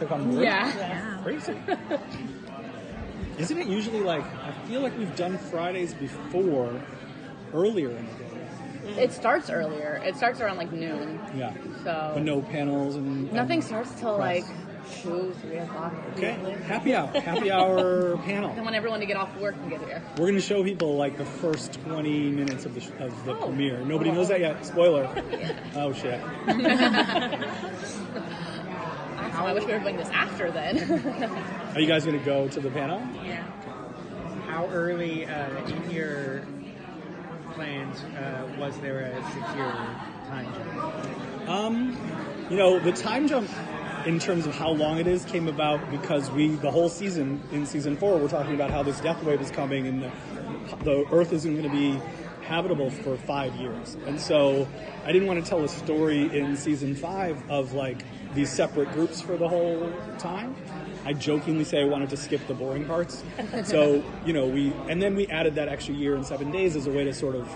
to come work? Yeah. Crazy. Isn't it usually like, I feel like we've done Fridays before, earlier in the day? It starts earlier. It starts around like noon. Yeah. So. But no panels and... Nothing starts till press. like 2, 3 o'clock. Okay. Happy hour panel. I want everyone to get off work and get here. We're going to show people like the first 20 minutes of the premiere. Nobody knows that yet. Spoiler. Oh, shit. I wish we were doing this after then. Are you guys going to go to the panel? Yeah. How early in your plans was there a 6-year time jump? The time jump in terms of how long it is came about because the whole season, in season 4, we're talking about how this death wave is coming and the Earth isn't going to be habitable for 5 years. And so I didn't want to tell a story in season 5 of like these separate groups for the whole time. I jokingly say I wanted to skip the boring parts. So, we added that extra year and 7 days as a way to sort of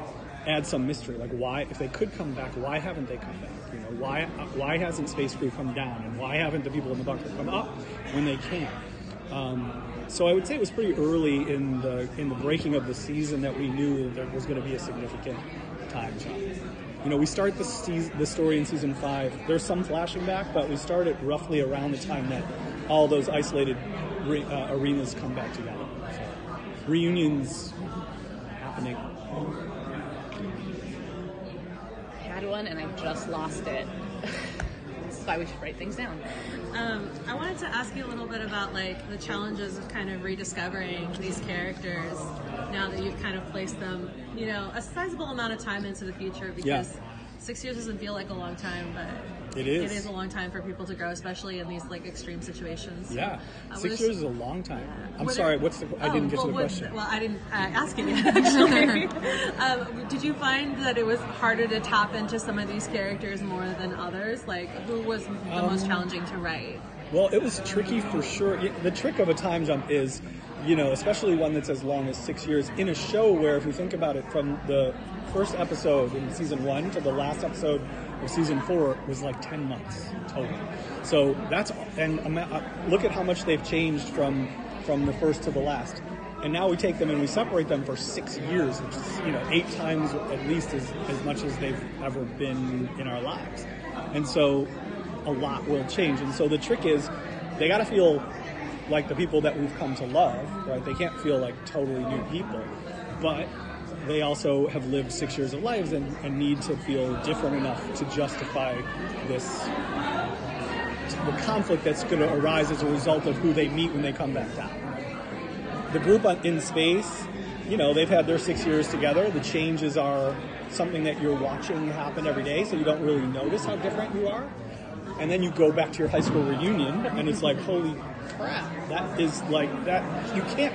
add some mystery. Like why, if they could come back, why haven't they come back? Why hasn't Space Crew come down? And why haven't the people in the bunker come up when they can? So I would say it was pretty early in the breaking of the season that we knew that there was going to be a significant time jump. We start the story in season 5. There's some flashing back, but we start it roughly around the time that all those isolated arenas come back together. So, reunions happening. I had one and I just lost it. That's why we should write things down. I wanted to ask you a little bit about like the challenges of kind of rediscovering these characters now that you've kind of placed them, a sizable amount of time into the future because 6 years doesn't feel like a long time, but it is. It is a long time for people to grow, especially in these like extreme situations. Yeah, 6 years is a long time. Yeah. I'm sorry. I didn't get to the question. Well, I didn't ask it yet. Actually, did you find that it was harder to tap into some of these characters more than others? Like, who was the most challenging to write? Well, it was tricky for sure. The trick of a time jump is, especially one that's as long as 6 years in a show where, if you think about it, from the first episode in season 1 to the last episode of season 4 was like 10 months total. So look at how much they've changed from the first to the last. And now we take them and we separate them for 6 years, which is 8 times at least as much as they've ever been in our lives. And so a lot will change. And so the trick is they got to feel like the people that we've come to love, right? They can't feel like totally new people, but they also have lived 6 years of lives and need to feel different enough to justify the conflict that's going to arise as a result of who they meet when they come back down. The group in space, they've had their 6 years together. The changes are something that you're watching happen every day, so you don't really notice how different you are. And then you go back to your high school reunion, and it's like, holy crap, that is like that. You can't